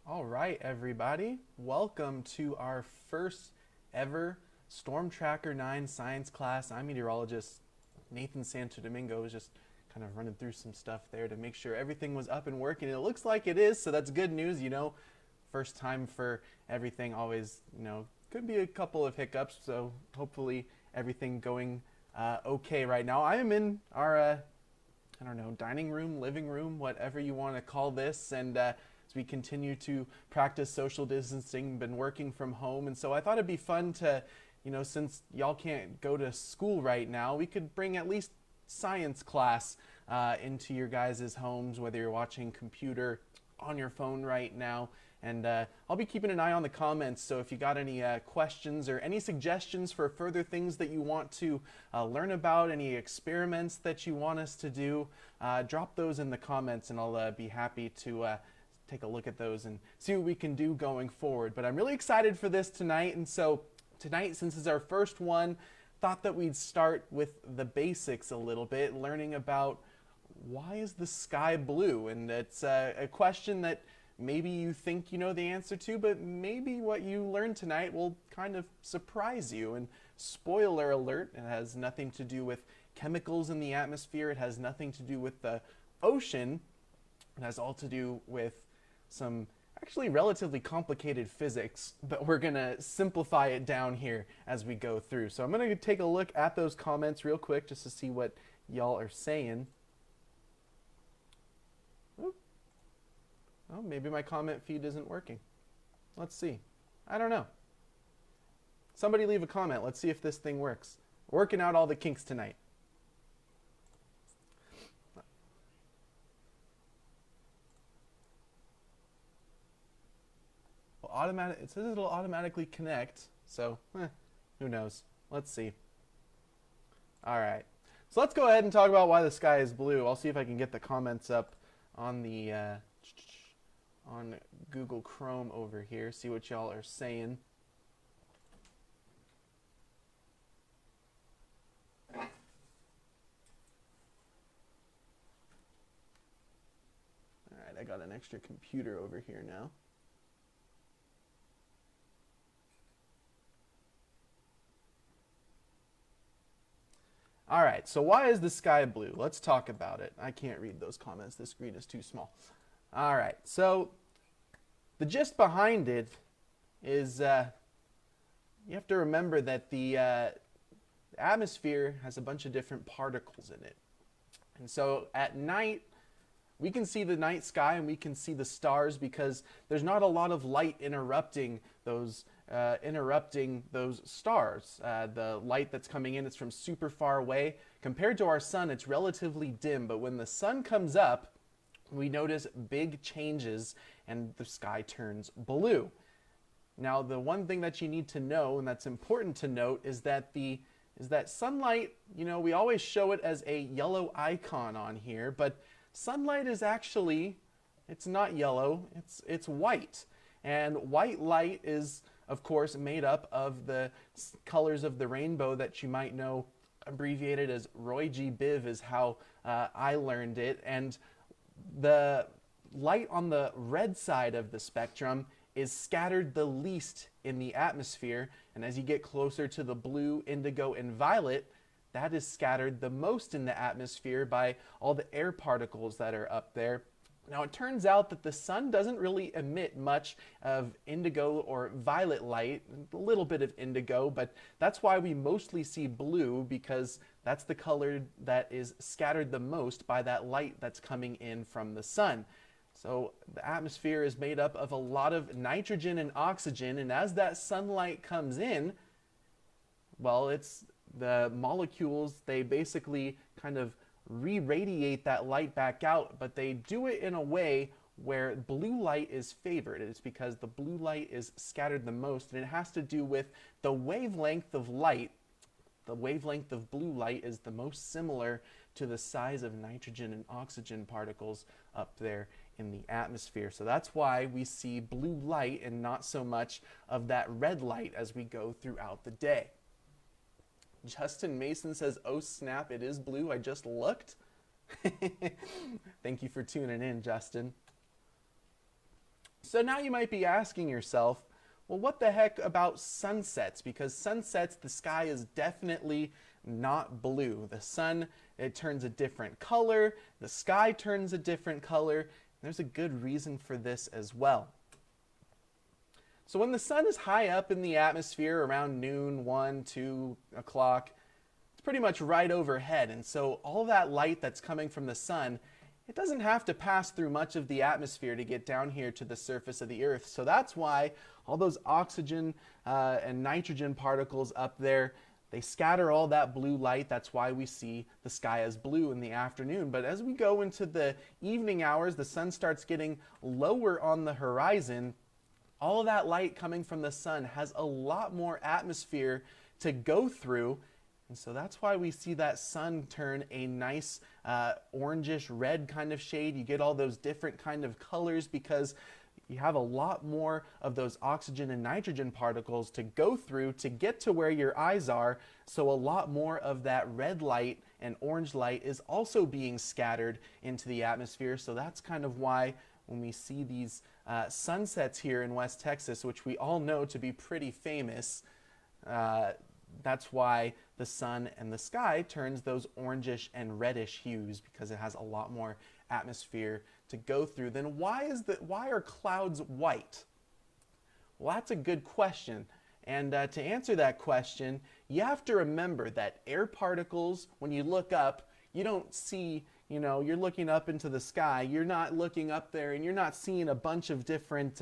All right, everybody. Welcome to our first ever StormTracker 9 science class. I'm meteorologist Nathan Santo Domingo. Was just kind of running through some stuff there to make sure everything was up and working. It looks like it is, so that's good news. First time for everything. Always, could be a couple of hiccups. So hopefully everything going okay right now. I am in our I don't know, dining room, living room, whatever you want to call this. And as we continue to practice social distancing, been working from home. And so I thought it'd be fun to, since y'all can't go to school right now, we could bring at least science class into your guys' homes, whether you're watching computer, on your phone right now. And I'll be keeping an eye on the comments, so if you got any questions or any suggestions for further things that you want to learn about, any experiments that you want us to do, drop those in the comments and I'll be happy to take a look at those and see what we can do going forward. But I'm really excited for this tonight, and so tonight, since it's our first one, thought that we'd start with the basics a little bit, learning about why is the sky blue? And it's a question that maybe you think you know the answer to, but maybe what you learn tonight will kind of surprise you. And spoiler alert, it has nothing to do with chemicals in the atmosphere. It has nothing to do with the ocean. It has all to do with some actually relatively complicated physics, but we're going to simplify it down here as we go through. So I'm going to take a look at those comments real quick just to see what y'all are saying. Oh, maybe my comment feed isn't working. Let's see. I don't know. Somebody leave a comment. Let's see if this thing works. Working out all the kinks tonight. Well, it says it'll automatically connect, so who knows? Let's see. All right. So let's go ahead and talk about why the sky is blue. I'll see if I can get the comments up on the on Google Chrome over here, see what y'all are saying. All right, I got an extra computer over here now. All right, so why is the sky blue? Let's talk about it. I can't read those comments. The screen is too small. All right, so the gist behind it is you have to remember that the atmosphere has a bunch of different particles in it. And so at night, we can see the night sky and we can see the stars because there's not a lot of light interrupting those stars. The light that's coming in is from super far away. Compared to our sun, it's relatively dim, but when the sun comes up, we notice big changes and the sky turns blue. Now, the one thing that you need to know, and that's important to note, is that sunlight, we always show it as a yellow icon on here, but sunlight is actually, it's not yellow, it's white. And white light is, of course, made up of the colors of the rainbow that you might know abbreviated as Roy G. Biv is how I learned it. And the light on the red side of the spectrum is scattered the least in the atmosphere, and as you get closer to the blue, indigo, and violet, that is scattered the most in the atmosphere by all the air particles that are up there. Now, it turns out that the sun doesn't really emit much of indigo or violet light, a little bit of indigo, but that's why we mostly see blue, because that's the color that is scattered the most by that light that's coming in from the sun. So the atmosphere is made up of a lot of nitrogen and oxygen, and as that sunlight comes in, well, it's the molecules, they basically kind of re-radiate that light back out, but they do it in a way where blue light is favored. It's because the blue light is scattered the most, and it has to do with the wavelength of light. The wavelength of blue light is the most similar to the size of nitrogen and oxygen particles up there in the atmosphere. So that's why we see blue light and not so much of that red light as we go throughout the day. Justin Mason says, "Oh snap, it is blue. I just looked." Thank you for tuning in, Justin. So now you might be asking yourself, well, what the heck about sunsets? Because sunsets, the sky is definitely not blue. The sun, it turns a different color. The sky turns a different color. There's a good reason for this as well. So when the sun is high up in the atmosphere around noon, 1, 2 o'clock, it's pretty much right overhead. And so all that light that's coming from the sun, it doesn't have to pass through much of the atmosphere to get down here to the surface of the Earth. So that's why all those oxygen and nitrogen particles up there, they scatter all that blue light. That's why we see the sky as blue in the afternoon. But as we go into the evening hours, the sun starts getting lower on the horizon. All of that light coming from the sun has a lot more atmosphere to go through. And so that's why we see that sun turn a nice orangish red kind of shade. You get all those different kind of colors because you have a lot more of those oxygen and nitrogen particles to go through to get to where your eyes are. So a lot more of that red light and orange light is also being scattered into the atmosphere. So that's kind of why when we see these sunsets here in West Texas, which we all know to be pretty famous, that's why the sun and the sky turns those orangish and reddish hues, because it has a lot more atmosphere to go through. Then why are clouds white? Well, that's a good question. And to answer that question, you have to remember that air particles, when you look up, you don't see, you're looking up into the sky. You're not looking up there and you're not seeing a bunch of different,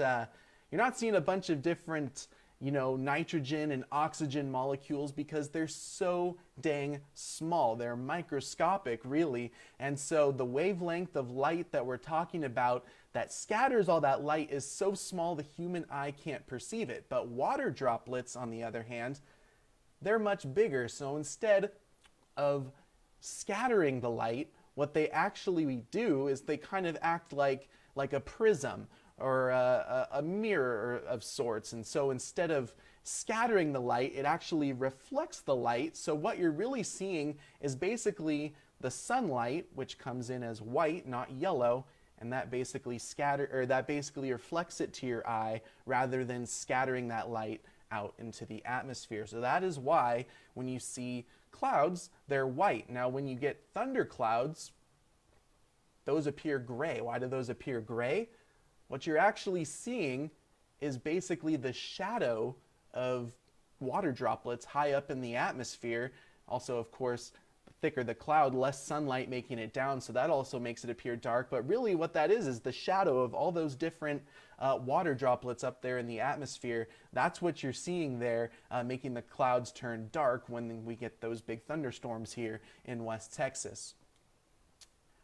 nitrogen and oxygen molecules, because they're so dang small. They're microscopic, really. And so the wavelength of light that we're talking about that scatters all that light is so small the human eye can't perceive it. But water droplets, on the other hand, they're much bigger. So instead of scattering the light, what they actually do is they kind of act like a prism or a mirror of sorts. And so instead of scattering the light, it actually reflects the light. So what you're really seeing is basically the sunlight, which comes in as white, not yellow, and that basically reflects it to your eye rather than scattering that light out into the atmosphere. So that is why when you see clouds, they're white. Now when you get thunderclouds, those appear gray. Why do those appear gray? What you're actually seeing is basically the shadow of water droplets high up in the atmosphere. Also, of course, the thicker the cloud, less sunlight making it down, so that also makes it appear dark. But really what that is the shadow of all those different water droplets up there in the atmosphere. That's what you're seeing there, making the clouds turn dark when we get those big thunderstorms here in West Texas.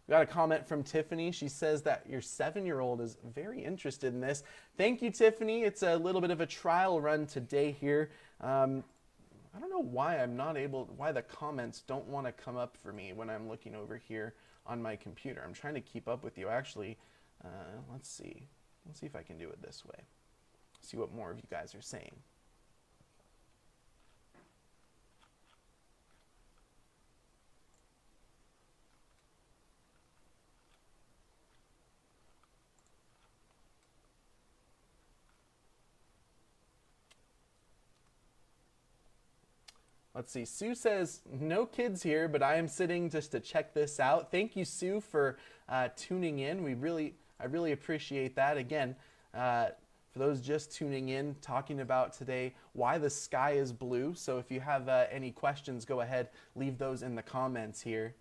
We got a comment from Tiffany. She says that your 7-year-old is very interested in this. Thank you, Tiffany. It's a little bit of a trial run today here. I don't know why why the comments don't want to come up for me when I'm looking over here on my computer. I'm trying to keep up with you. Actually, let's see. Let's see if I can do it this way. See what more of you guys are saying. Let's see. Sue says, no kids here, but I am sitting just to check this out. Thank you, Sue, for tuning in. I really appreciate that. Again, for those just tuning in, talking about today why the sky is blue. So if you have any questions, go ahead, leave those in the comments here.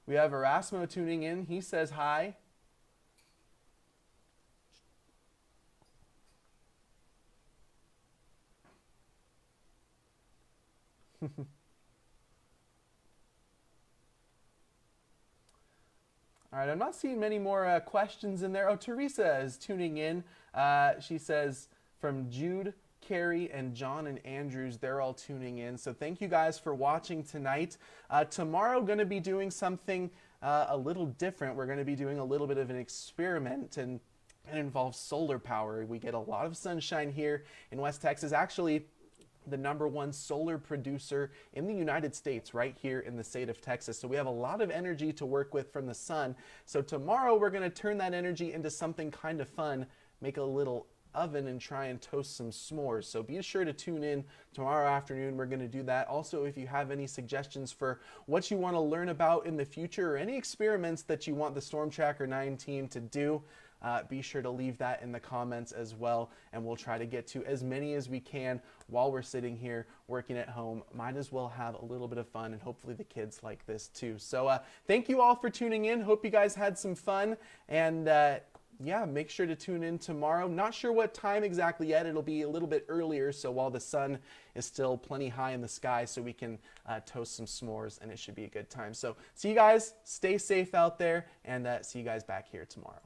We have Erasmo tuning in. He says hi. All right, I'm not seeing many more questions in there. Oh, Teresa is tuning in. She says from Jude, Carrie, and John and Andrews, they're all tuning in. So thank you guys for watching tonight. Tomorrow, going to be doing something a little different. We're going to be doing a little bit of an experiment, and it involves solar power. We get a lot of sunshine here in West Texas. Actually, the #1 solar producer in the United States, right here in the state of Texas. So we have a lot of energy to work with from the sun. So tomorrow we're going to turn that energy into something kind of fun, make a little oven and try and toast some s'mores. So be sure to tune in tomorrow afternoon. We're going to do that. Also, if you have any suggestions for what you want to learn about in the future or any experiments that you want the StormTracker 9 team to do, be sure to leave that in the comments as well, and we'll try to get to as many as we can while we're sitting here working at home. Might as well have a little bit of fun, and hopefully the kids like this too. So thank you all for tuning in. Hope you guys had some fun, and yeah, make sure to tune in tomorrow. Not sure what time exactly yet. It'll be a little bit earlier, so while the sun is still plenty high in the sky, so we can toast some s'mores, and it should be a good time. So see you guys, stay safe out there, and see you guys back here tomorrow.